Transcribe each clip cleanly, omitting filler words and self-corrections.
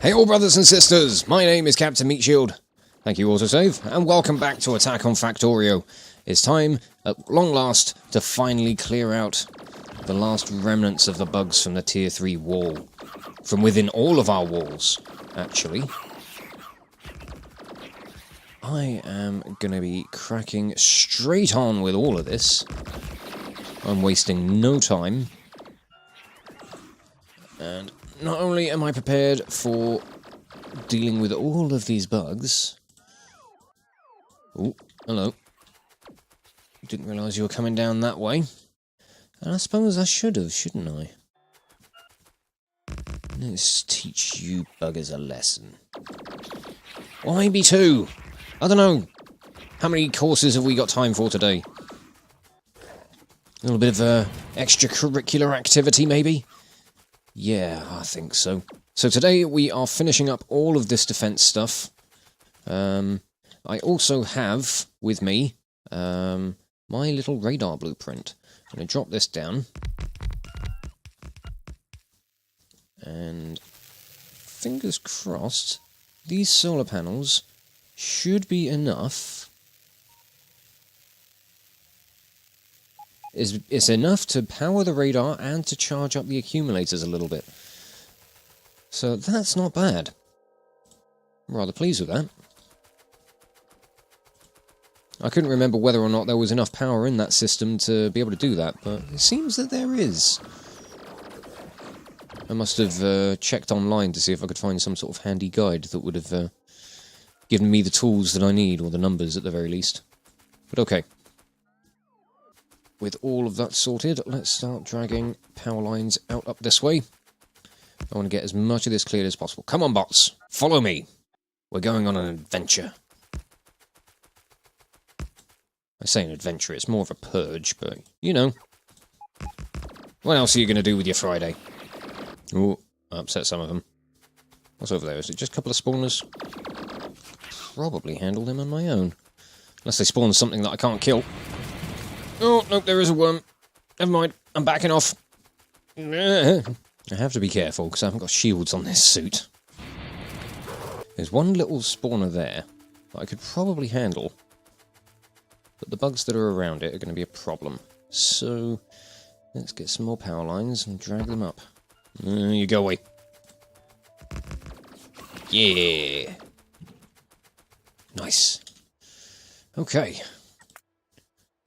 Hey all brothers and sisters, my name is Captain Meatshield. Thank you Autosave, and welcome back to Attack on Factorio. It's time, at long last, to finally clear out the last remnants of the bugs from the Tier 3 wall. From within all of our walls, actually. I am going to be cracking straight on with all of this. I'm wasting no time. And not only am I prepared for dealing with all of these bugs... Oh, hello. Didn't realise you were coming down that way. And I suppose I should have, shouldn't I? Let's teach you buggers a lesson. Or maybe two. I don't know. How many courses have we got time for today? A little bit of extracurricular activity, maybe? Yeah, I think so. So today we are finishing up all of this defense stuff. I also have with me my little radar blueprint. I'm going to drop this down. And fingers crossed, these solar panels should be enough. It's enough to power the radar and to charge up the accumulators a little bit. So that's not bad. I'm rather pleased with that. I couldn't remember whether or not there was enough power in that system to be able to do that, but it seems that there is. I must have checked online to see if I could find some sort of handy guide that would have given me the tools that I need, or the numbers at the very least. But okay. With all of that sorted, let's start dragging power lines out up this way. I want to get as much of this cleared as possible. Come on, bots! Follow me! We're going on an adventure. I say an adventure, it's more of a purge, but, you know. What else are you going to do with your Friday? Ooh, I upset some of them. What's over there? Is it just a couple of spawners? Probably handle them on my own. Unless they spawn something that I can't kill. Oh, nope, there is a worm. Never mind, I'm backing off. I have to be careful, because I haven't got shields on this suit. There's one little spawner there that I could probably handle. But the bugs that are around it are going to be a problem. So, let's get some more power lines and drag them up. You go away. Yeah. Nice. Okay.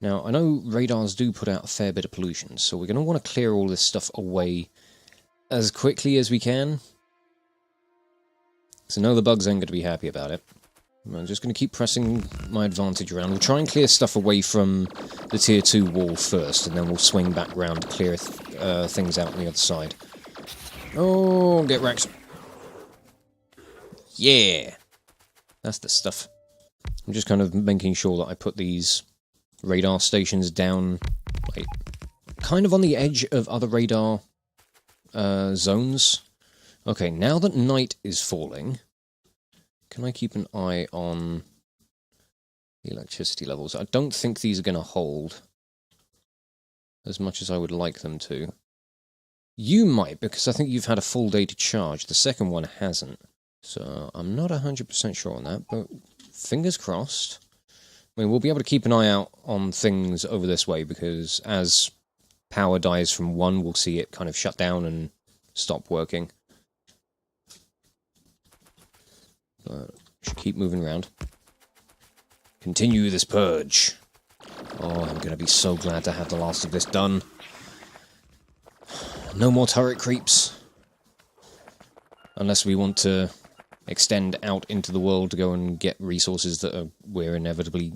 Now, I know radars do put out a fair bit of pollution, so we're going to want to clear all this stuff away as quickly as we can. So I know the bugs ain't going to be happy about it. I'm just going to keep pressing my advantage around. We'll try and clear stuff away from the Tier 2 wall first, and then we'll swing back round to clear things out on the other side. Oh, get wrecked. Yeah! That's the stuff. I'm just kind of making sure that I put these radar stations down, like, kind of on the edge of other radar zones. Okay, now that night is falling, can I keep an eye on the electricity levels? I don't think these are going to hold as much as I would like them to. You might, because I think you've had a full day to charge. The second one hasn't. So I'm not 100% sure on that, but fingers crossed. I mean, we'll be able to keep an eye out on things over this way, because as power dies from one, we'll see it kind of shut down and stop working. But should keep moving around. Continue this purge. Oh, I'm going to be so glad to have the last of this done. No more turret creeps. Unless we want to extend out into the world to go and get resources that we're inevitably...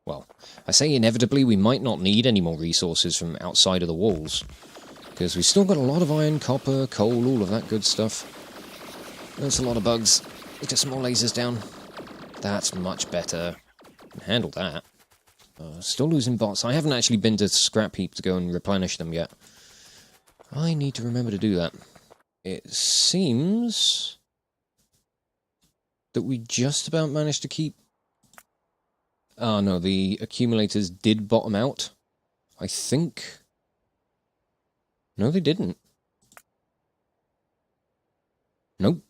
Well, I say inevitably, we might not need any more resources from outside of the walls. Because we've still got a lot of iron, copper, coal, all of that good stuff. That's a lot of bugs. Let's get some more lasers down. That's much better. Can handle that. Still losing bots. I haven't actually been to Scrap Heap to go and replenish them yet. I need to remember to do that. It seems that we just about managed to keep... Oh no, the accumulators did bottom out. I think... No, they didn't. Nope.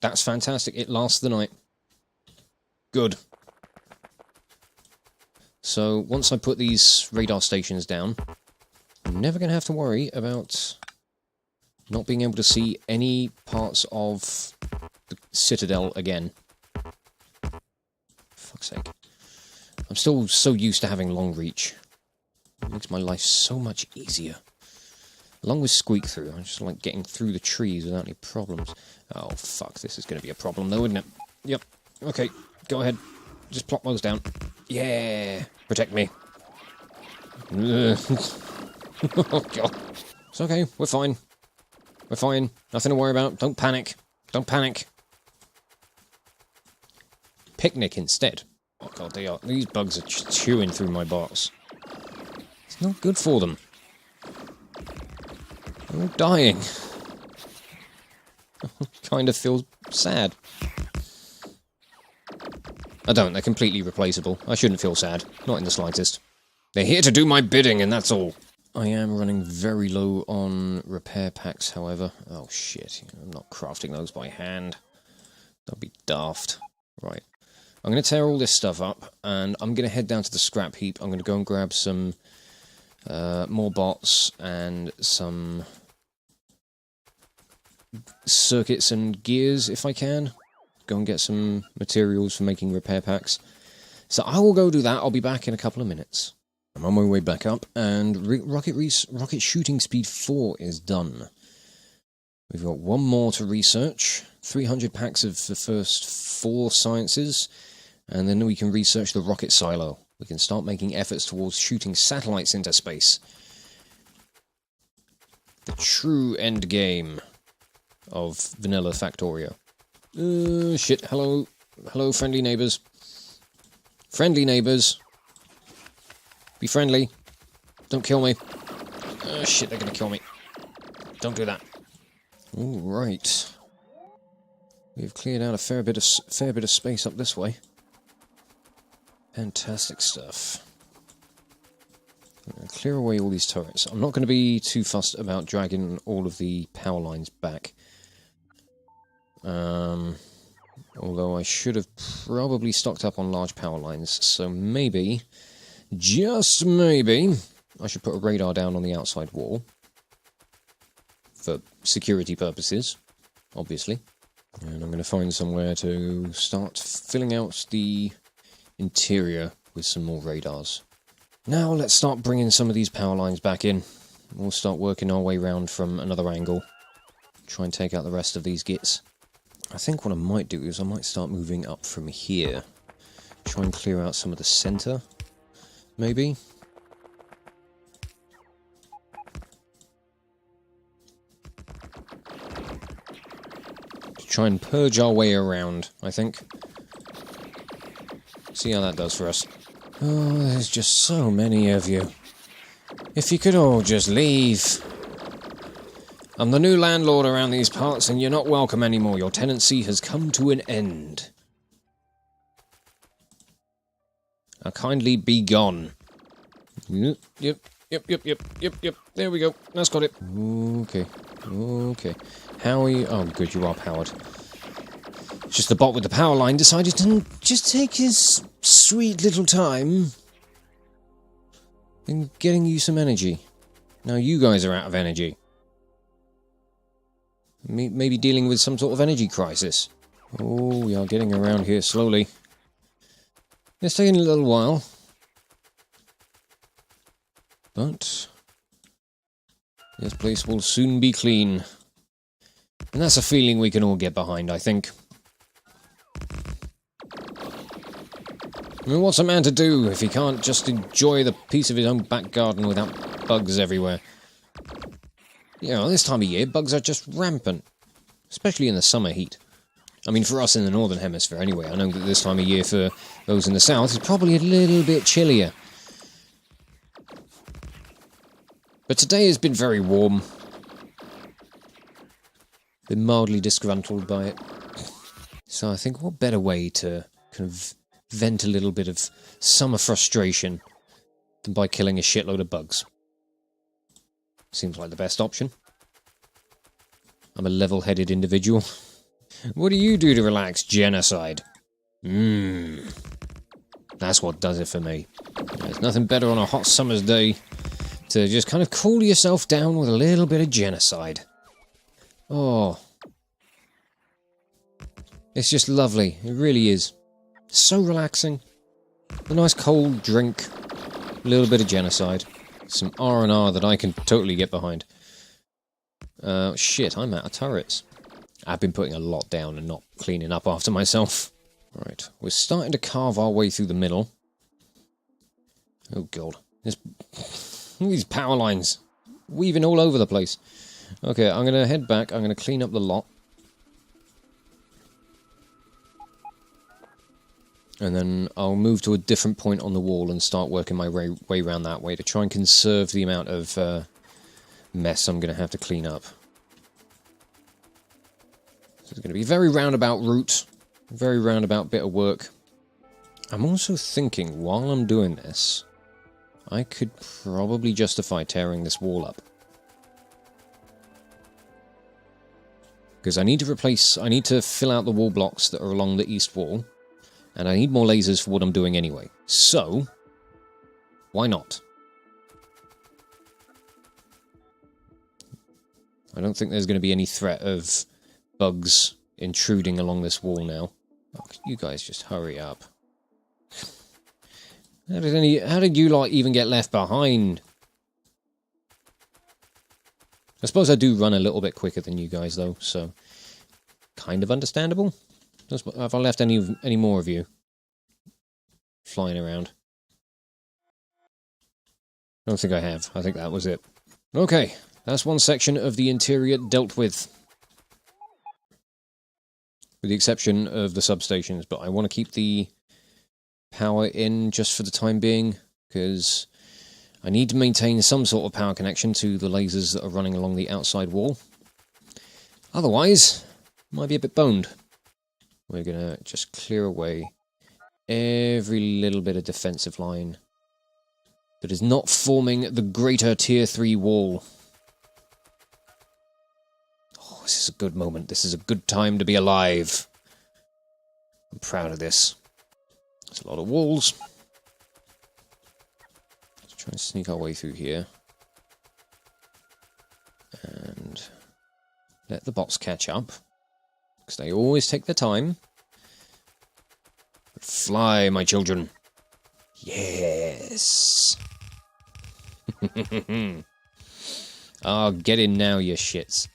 That's fantastic. It lasts the night. Good. So, once I put these radar stations down, I'm never going to have to worry about not being able to see any parts of the Citadel again. For fuck's sake. I'm still so used to having long reach. It makes my life so much easier. Along with squeak through, I just like getting through the trees without any problems. Oh, fuck, this is going to be a problem though, isn't it? Yep. Okay, go ahead. Just plop those down. Yeah! Protect me. Oh, God. It's okay, we're fine. We're fine. Nothing to worry about. Don't panic. Don't panic. Picnic instead. Oh, God, these bugs are chewing through my box. It's not good for them. They're all dying. Kind of feels sad. I don't, they're completely replaceable. I shouldn't feel sad. Not in the slightest. They're here to do my bidding, and that's all. I am running very low on repair packs, however. Oh, shit. I'm not crafting those by hand. That'd be daft. Right. I'm going to tear all this stuff up, and I'm going to head down to the scrap heap. I'm going to go and grab some more bots and some circuits and gears, if I can. Go and get some materials for making repair packs. So I will go do that. I'll be back in a couple of minutes. I'm on my way back up, and rocket shooting speed 4 is done. We've got one more to research, 300 packs of the first 4 sciences, and then we can research the rocket silo. We can start making efforts towards shooting satellites into space. The true end game of vanilla Factorio. Shit, hello. Hello, friendly neighbours. Friendly neighbours. Be friendly. Don't kill me. Shit, they're gonna kill me. Don't do that. Alright. We've cleared out a fair bit of space up this way. Fantastic stuff. Clear away all these turrets. I'm not going to be too fussed about dragging all of the power lines back. Although I should have probably stocked up on large power lines, so maybe, just maybe, I should put a radar down on the outside wall. For security purposes, obviously. And I'm going to find somewhere to start filling out the interior with some more radars. Now let's start bringing some of these power lines back in. We'll start working our way round from another angle. Try and take out the rest of these gits. I think what I might do is I might start moving up from here. Try and clear out some of the centre, maybe. To try and purge our way around, I think. See how that does for us. Oh, there's just so many of you. If you could all just leave. I'm the new landlord around these parts, and you're not welcome anymore. Your tenancy has come to an end. Now kindly be gone. Yep. There we go. That's got it. Okay. How are you? Oh, good, you are powered. Just the bot with the power line decided to just take his sweet little time in getting you some energy. Now you guys are out of energy. Maybe dealing with some sort of energy crisis. Oh, we are getting around here slowly. It's taking a little while. But this place will soon be clean. And that's a feeling we can all get behind, I think. I mean, what's a man to do if he can't just enjoy the peace of his own back garden without bugs everywhere? You know, this time of year, bugs are just rampant. Especially in the summer heat. I mean, for us in the Northern Hemisphere anyway. I know that this time of year for those in the South is probably a little bit chillier. But today has been very warm. Been mildly disgruntled by it. So I think what better way to kind of vent a little bit of summer frustration than by killing a shitload of bugs. Seems like the best option. I'm a level-headed individual. What do you do to relax? Genocide. That's what does it for me. There's nothing better on a hot summer's day to just kind of cool yourself down with a little bit of genocide. Oh. It's just lovely. It really is. So relaxing. A nice cold drink. A little bit of genocide. Some R&R that I can totally get behind. Shit, I'm out of turrets. I've been putting a lot down and not cleaning up after myself. Right, we're starting to carve our way through the middle. Oh god. Look at these power lines. Weaving all over the place. Okay, I'm going to head back. I'm going to clean up the lot. And then I'll move to a different point on the wall and start working my way around that way to try and conserve the amount of mess I'm going to have to clean up. So it's going to be a very roundabout route. Very roundabout bit of work. I'm also thinking, while I'm doing this, I could probably justify tearing this wall up. Because I need to fill out the wall blocks that are along the east wall. And I need more lasers for what I'm doing anyway. So, why not? I don't think there's going to be any threat of bugs intruding along this wall now. Oh, you guys just hurry up. How did you lot even get left behind? I suppose I do run a little bit quicker than you guys though, so kind of understandable. Have I left any more of you flying around? I don't think I have. I think that was it. Okay, that's one section of the interior dealt with. With the exception of the substations, but I want to keep the power in just for the time being, because I need to maintain some sort of power connection to the lasers that are running along the outside wall. Otherwise, it might be a bit boned. We're going to just clear away every little bit of defensive line that is not forming the greater Tier 3 wall. Oh, this is a good moment. This is a good time to be alive. I'm proud of this. There's a lot of walls. Let's try and sneak our way through here. And let the bots catch up. Because they always take their time. Fly, my children. Yes. Oh, get in now, you shits.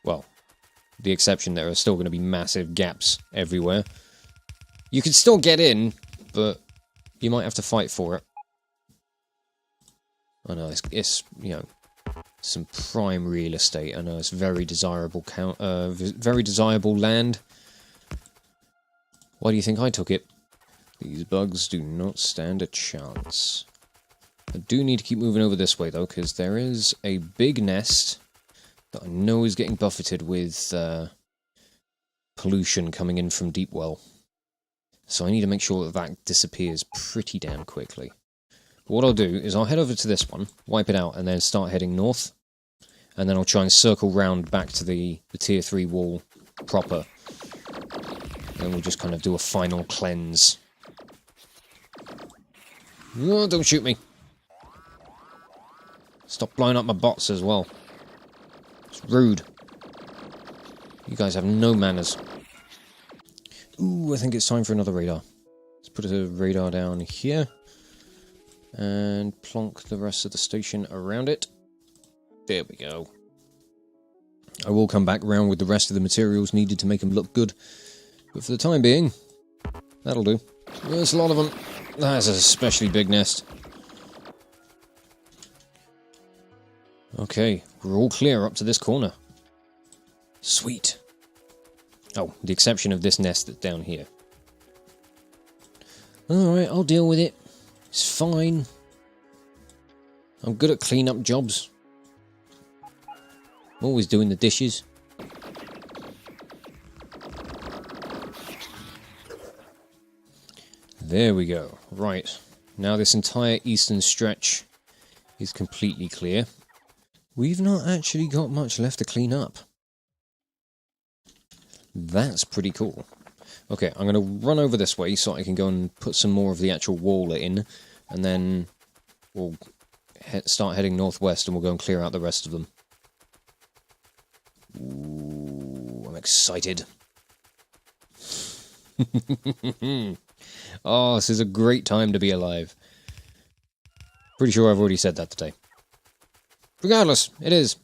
Well, with the exception there are still going to be massive gaps everywhere. You can still get in, but you might have to fight for it. I know, it's you know, some prime real estate. I know it's very desirable land. Why do you think I took it? These bugs do not stand a chance. I do need to keep moving over this way though, because there is a big nest that I know is getting buffeted with pollution coming in from Deepwell. So I need to make sure that that disappears pretty damn quickly. But what I'll do is I'll head over to this one, wipe it out, and then start heading north. And then I'll try and circle round back to the Tier 3 wall proper. And we'll just kind of do a final cleanse. Oh, don't shoot me. Stop blowing up my bots as well. It's rude. You guys have no manners. Ooh, I think it's time for another radar. Let's put a radar down here. And plonk the rest of the station around it. There we go. I will come back round with the rest of the materials needed to make them look good. But for the time being, that'll do. There's a lot of them. That's an especially big nest. Okay, we're all clear up to this corner. Sweet. Oh, the exception of this nest that's down here. Alright, I'll deal with it. It's fine. I'm good at clean-up jobs. Always doing the dishes. There we go. Right. Now this entire eastern stretch is completely clear. We've not actually got much left to clean up. that's pretty cool. Okay, I'm going to run over this way so I can go and put some more of the actual wall in, and then we'll start heading northwest and we'll go and clear out the rest of them. Ooh, I'm excited. Oh, this is a great time to be alive. Pretty sure I've already said that today. Regardless, it is.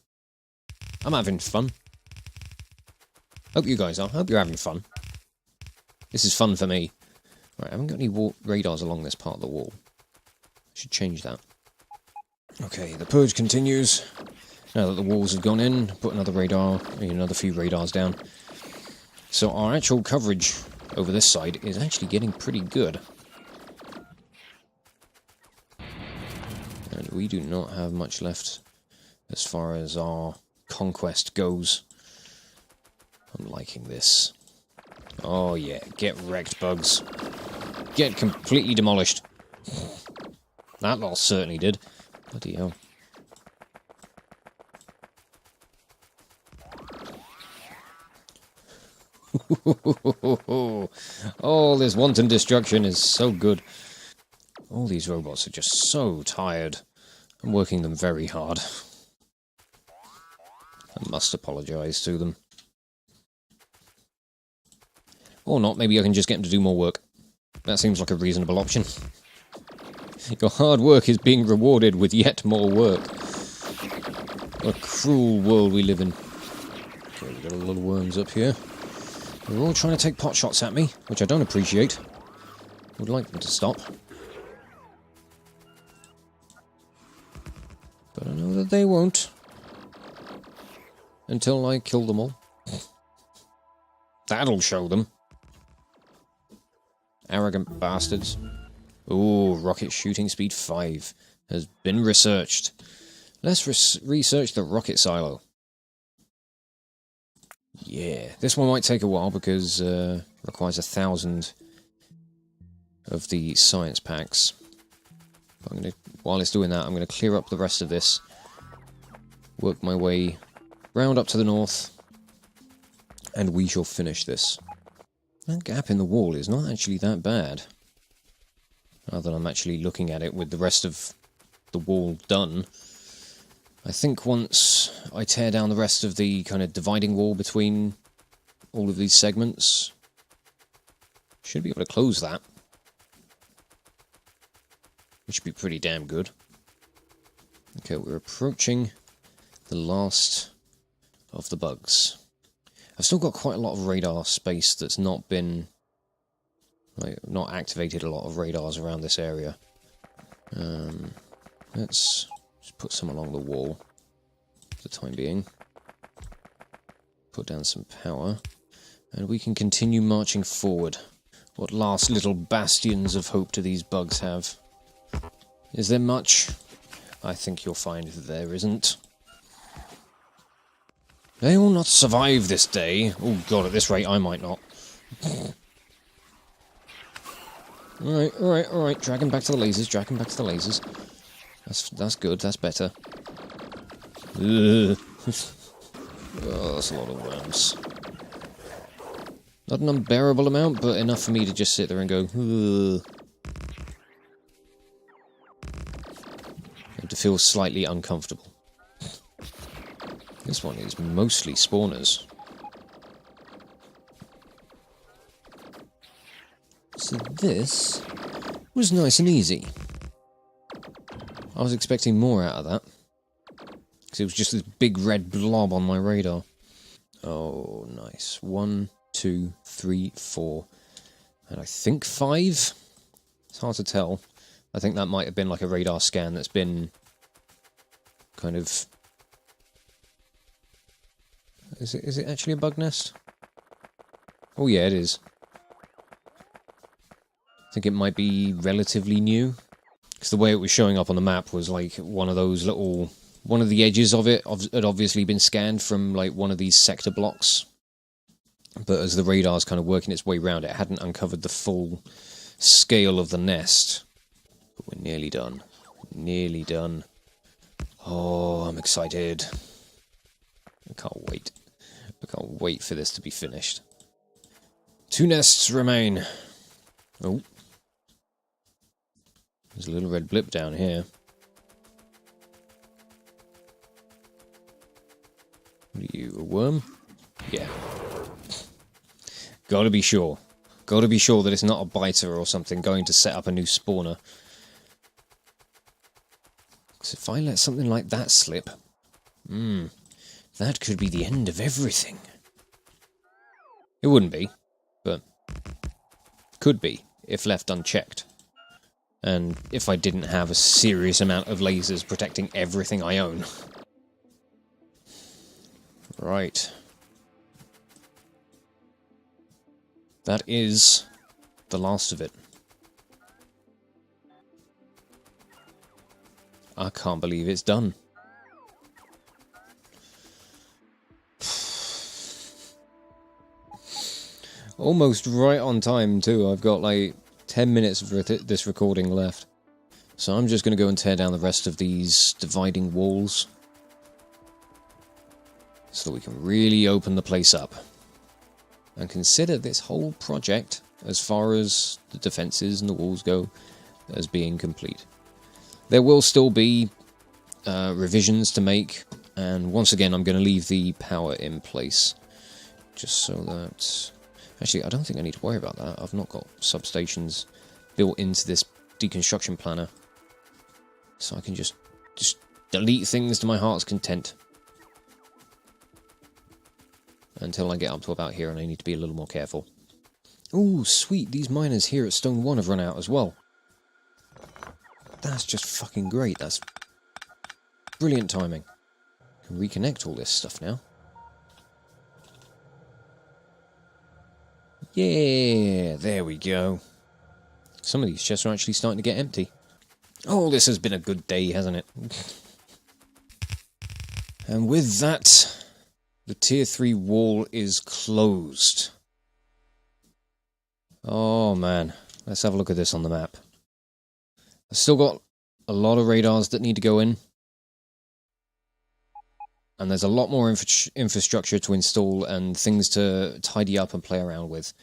I'm having fun. Hope you guys are. Hope you're having fun. This is fun for me. Right, I haven't got any radars along this part of the wall. I should change that. Okay, the purge continues. Now that the walls have gone in, put another radar, another few radars down. So our actual coverage over this side is actually getting pretty good. And we do not have much left as far as our conquest goes. I'm liking this. Oh yeah, get wrecked, bugs. Get completely demolished. That lot certainly did. Bloody hell. Oh, this wanton destruction is so good. All these robots are just so tired. I'm working them very hard. I must apologise to them. Or not, maybe I can just get them to do more work. That seems like a reasonable option. Your hard work is being rewarded with yet more work. What a cruel world we live in. Okay, we've got a lot of worms up here. They're all trying to take pot shots at me, which I don't appreciate. Would like them to stop. But I know that they won't. Until I kill them all. That'll show them. Arrogant bastards. Ooh, rocket shooting speed 5 has been researched. Let's research the rocket silo. Yeah, this one might take a while because requires 1,000 of the science packs. But while it's doing that, I'm going to clear up the rest of this. Work my way round up to the north. And we shall finish this. That gap in the wall is not actually that bad. Now that I'm actually looking at it with the rest of the wall done. I think once I tear down the rest of the kind of dividing wall between all of these segments, should be able to close that. Which should be pretty damn good. Okay, we're approaching the last of the bugs. I've still got quite a lot of radar space that's not been... not activated a lot of radars around this area. Let's just put some along the wall for the time being. Put down some power. And we can continue marching forward. What last little bastions of hope do these bugs have? Is there much? I think you'll find that there isn't. They will not survive this day. Oh god, at this rate I might not. Alright. Drag him back to the lasers, That's good, that's better. Oh, that's a lot of worms. Not an unbearable amount, but enough for me to just sit there and go, ugh. And to feel slightly uncomfortable. This one is mostly spawners. So this was nice and easy. I was expecting more out of that. Because it was just this big red blob on my radar. Oh, nice. 1, 2, 3, 4. And I think 5? It's hard to tell. I think that might have been like a radar scan that's been kind of... Is it actually a bug nest? Oh yeah, it is. I think it might be relatively new. Because the way it was showing up on the map was like one of those little... One of the edges of it had obviously been scanned from like one of these sector blocks. But as the radar's kind of working its way around, it hadn't uncovered the full scale of the nest. But we're nearly done. Nearly done. Oh, I'm excited. I can't wait. I can't wait for this to be finished. 2 nests remain. Oh. There's a little red blip down here. What are you, a worm? Yeah. Gotta be sure. Gotta be sure that it's not a biter or something going to set up a new spawner. Because if I let something like that slip... that could be the end of everything. It wouldn't be, but... could be, if left unchecked. And if I didn't have a serious amount of lasers protecting everything I own. Right. That is the last of it. I can't believe it's done. Almost right on time too. I've got like 10 minutes of this recording left. So I'm just going to go and tear down the rest of these dividing walls. So that we can really open the place up. And consider this whole project, as far as the defences and the walls go, as being complete. There will still be revisions to make, and once again I'm going to leave the power in place. Just so that... Actually, I don't think I need to worry about that. I've not got substations built into this deconstruction planner. So I can just delete things to my heart's content. Until I get up to about here and I need to be a little more careful. Ooh, sweet, these miners here at Stone 1 have run out as well. That's just fucking great, that's brilliant timing. I can reconnect all this stuff now. Yeah, there we go. Some of these chests are actually starting to get empty. Oh, this has been a good day, hasn't it? And with that... the tier 3 wall is closed. Oh man, let's have a look at this on the map. I've still got a lot of radars that need to go in. And there's a lot more infrastructure to install and things to tidy up and play around with.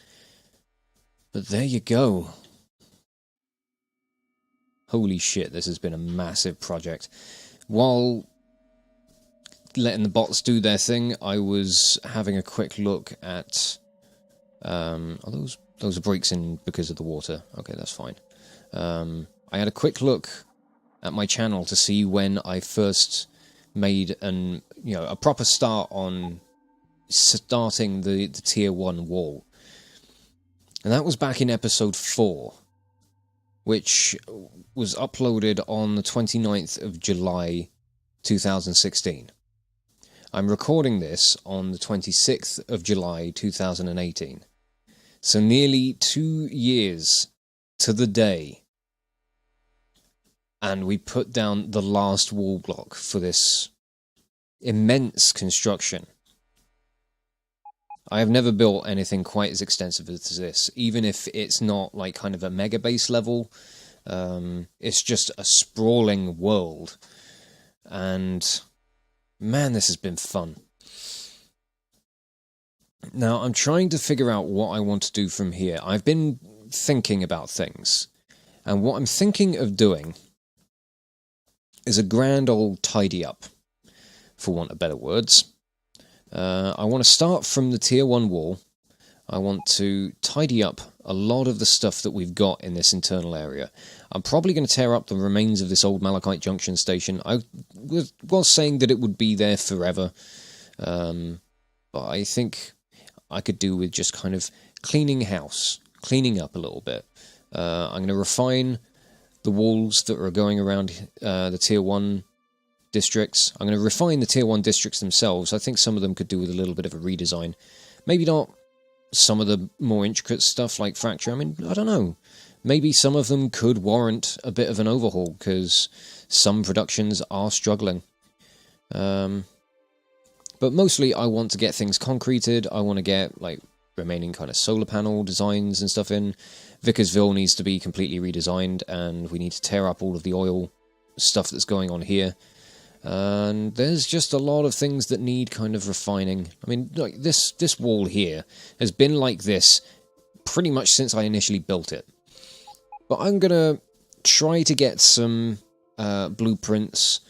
But there you go. Holy shit, this has been a massive project. While letting the bots do their thing, I was having a quick look at... are those are breaks in because of the water. Okay, that's fine. I had a quick look at my channel to see when I first made a proper start on starting the tier 1 wall. And that was back in episode 4, which was uploaded on the 29th of July 2016. I'm recording this on the 26th of July 2018. So nearly 2 years to the day. And we put down the last wall block for this immense construction. I have never built anything quite as extensive as this, even if it's not like kind of a mega base level. It's just a sprawling world. And man, this has been fun. Now, I'm trying to figure out what I want to do from here. I've been thinking about things. And what I'm thinking of doing is a grand old tidy up, for want of better words. I want to start from the tier 1 wall. I want to tidy up a lot of the stuff that we've got in this internal area. I'm probably going to tear up the remains of this old Malachite Junction station. I was saying that it would be there forever. But I think I could do with just kind of cleaning house, cleaning up a little bit. I'm going to refine the walls that are going around the tier 1 districts. I'm going to refine the tier 1 districts themselves. I think some of them could do with a little bit of a redesign. Maybe not some of the more intricate stuff like Factorio. I mean, I don't know. Maybe some of them could warrant a bit of an overhaul, because some productions are struggling. But mostly I want to get things concreted. I want to get like remaining kind of solar panel designs and stuff in. Vickersville needs to be completely redesigned, and we need to tear up all of the oil stuff that's going on here. And there's just a lot of things that need kind of refining. I mean, like this wall here has been like this pretty much since I initially built it. But I'm going to try to get some blueprints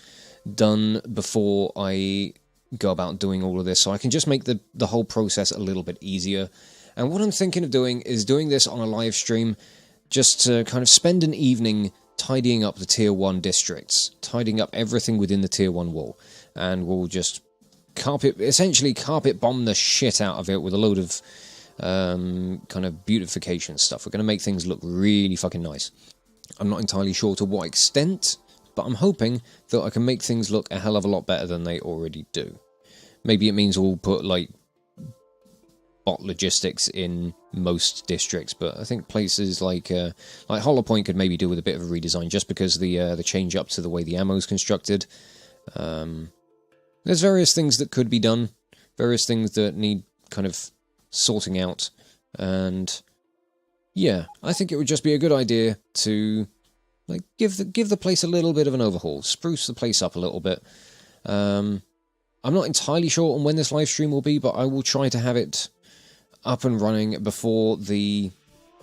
done before I go about doing all of this, so I can just make the whole process a little bit easier. And what I'm thinking of doing is doing this on a live stream, just to kind of spend an evening tidying up the Tier 1 districts, tidying up everything within the Tier 1 wall, and we'll just essentially carpet bomb the shit out of it with a load of kind of beautification stuff. We're going to make things look really fucking nice. I'm not entirely sure to what extent, but I'm hoping that I can make things look a hell of a lot better than they already do. Maybe it means we'll put, like, bot logistics in most districts, but I think places like Hollow Point could maybe do with a bit of a redesign, just because the change up to the way the ammo is constructed. There's various things that could be done, various things that need kind of sorting out, and yeah, I think it would just be a good idea to like give the place a little bit of an overhaul, spruce the place up a little bit. I'm not entirely sure on when this live stream will be, but I will try to have it up and running before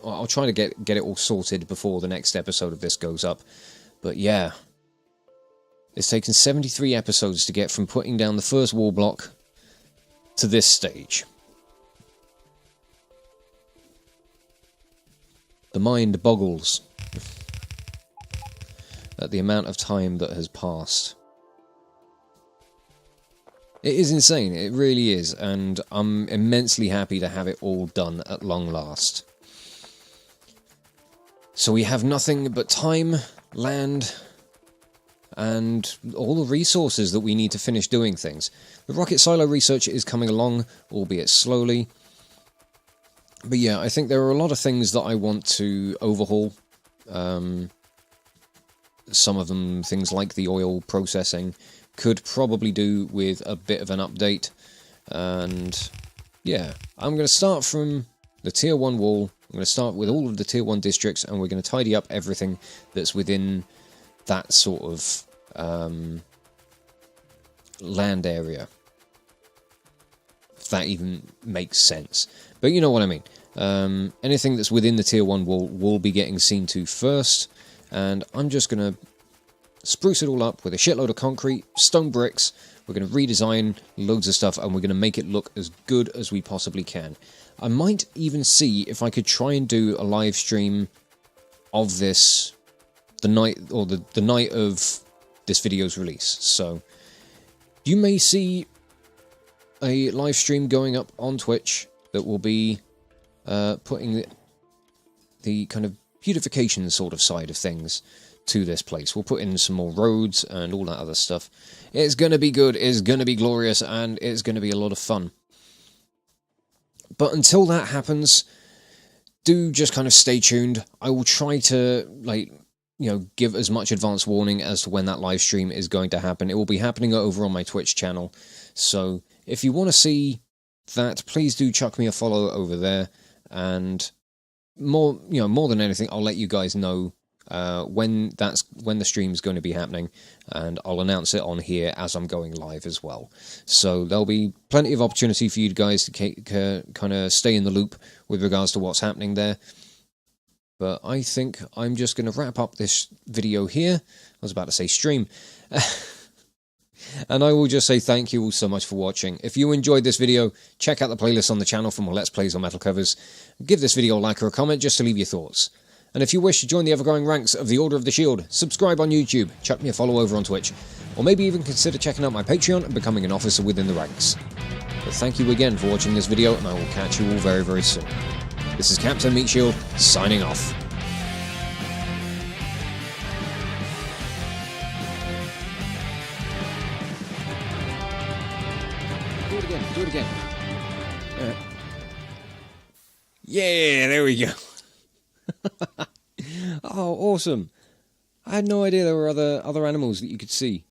I'll try to get it all sorted before the next episode of this goes up. But yeah, it's taken 73 episodes to get from putting down the first wall block to this stage. The mind boggles at the amount of time that has passed. It is insane, it really is, and I'm immensely happy to have it all done at long last. So we have nothing but time, land, and all the resources that we need to finish doing things. The rocket silo research is coming along, albeit slowly. But yeah, I think there are a lot of things that I want to overhaul. Some of them, things like the oil processing, could probably do with a bit of an update. And yeah, I'm going to start from the Tier 1 wall. I'm going to start with all of the Tier 1 districts, and we're going to tidy up everything that's within that sort of land area. If that even makes sense. But you know what I mean. Anything that's within the Tier 1 wall will be getting seen to first, and I'm just going to spruce it all up with a shitload of concrete, stone bricks. We're going to redesign loads of stuff, and we're going to make it look as good as we possibly can. I might even see if I could try and do a live stream of this the night of this video's release. So you may see a live stream going up on Twitch that will be putting the kind of beautification sort of side of things to this place. We'll put in some more roads and all that other stuff. It's going to be good, it's going to be glorious, and it's going to be a lot of fun. But until that happens, do just kind of stay tuned. I will try to, like, you know, give as much advance warning as to when that live stream is going to happen. It will be happening over on my Twitch channel. So if you want to see that, please do chuck me a follow over there. And more than anything, I'll let you guys know when the stream's going to be happening, and I'll announce it on here as I'm going live as well. So there'll be plenty of opportunity for you guys to kind of stay in the loop with regards to what's happening there. But I think I'm just going to wrap up this video here. I was about to say stream. And I will just say thank you all so much for watching. If you enjoyed this video, check out the playlist on the channel for more Let's Plays on metal covers. Give this video a like or a comment just to leave your thoughts. And if you wish to join the ever-growing ranks of the Order of the Shield, subscribe on YouTube, chuck me a follow over on Twitch, or maybe even consider checking out my Patreon and becoming an officer within the ranks. But thank you again for watching this video, and I will catch you all very, very soon. This is Captain Meatshield, signing off. Do it again. Yeah, there we go. Oh, awesome. I had no idea there were other animals that you could see.